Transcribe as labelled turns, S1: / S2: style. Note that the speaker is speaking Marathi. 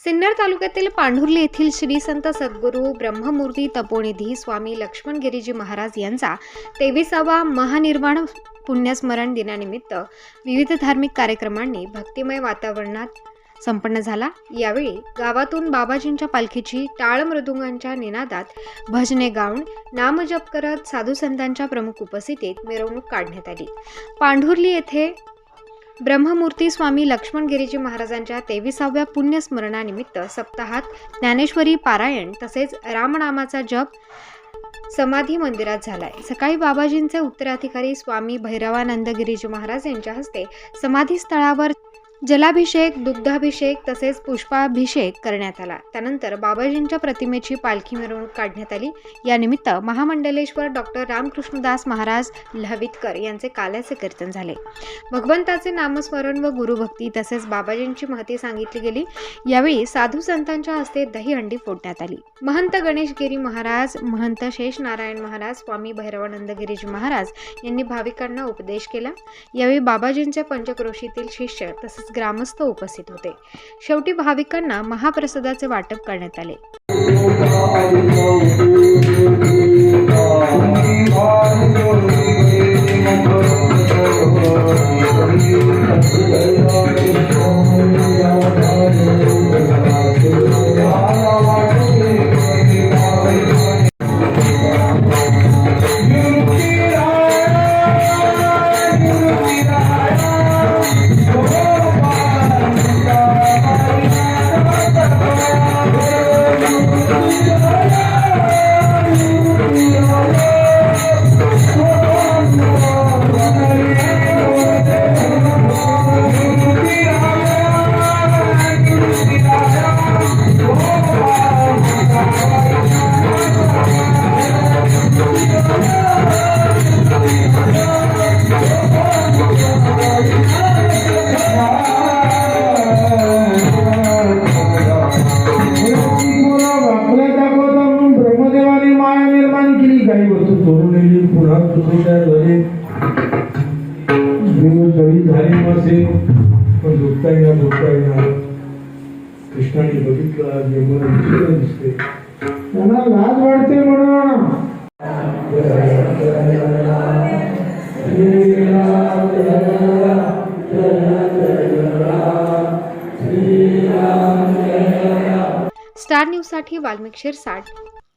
S1: सिन्नर तालुक्यातील पांढुर्ली येथील श्री संत सद्गुरू ब्रह्ममूर्ती तपोनिधी स्वामी लक्ष्मण गिरीजी महाराज यांचा 23वा महानिर्वाण पुण्यस्मरण दिनानिमित्त विविध धार्मिक कार्यक्रमांनी भक्तिमय वातावरणात संपन्न झाला। यावेळी गावातून बाबाजींच्या पालखीची टाळ मृदुंगांच्या निनादात भजने गाऊन नामजप करत साधू संतांच्या प्रमुख उपस्थितीत मिरवणूक काढण्यात आली। पांढुर्ली येथे ब्रह्ममूर्ती स्वामी लक्ष्मण गिरीजी महाराजांच्या 23व्या पुण्यस्मरणानिमित्त सप्ताहात ज्ञानेश्वरी पारायण तसेच रामनामाचा जप समाधी मंदिरात झालाय। सकाळी बाबाजींचे उत्तराधिकारी स्वामी भैरवानंद गिरीजी महाराज यांच्या हस्ते समाधी स्थळावर जलाभिषेक, दुग्धाभिषेक तसेच पुष्पाभिषेक करण्यात आला। त्यानंतर बाबाजींच्या प्रतिमेची पालखी मिरवणूक काढण्यात आली। या निमित्त महामंडलेश्वर डॉक्टर रामकृष्णदास महाराज लहवितकर यांचे काल्याचे कीर्तन झाले। भगवंताचे नामस्मरण व गुरुभक्ती तसेच बाबाजींची महती सांगितली गेली। यावेळी साधू संतांच्या हस्ते दहीहंडी फोडण्यात आली। महंत गणेश गिरी महाराज, महंत शेष नारायण महाराज, स्वामी भैरवानंद गिरीजी महाराज यांनी भाविकांना उपदेश केला। यावेळी बाबाजींचे पंचक्रोशीतील शिष्य तसेच ग्रामस्थ उपस्थित होते। शेवटी भाविकांना महाप्रसादाचे वाटप करण्यात आले।
S2: काही वस्तू चोरलेली पुन्हा दुसऱ्या झाले झाली नसेल पण दुखता येणार कृष्णाने बघितलं यमुना दिसते त्यांना लाज वाटते म्हणून
S1: स्टार न्यूज साठी वाल्मिक शिरसाट,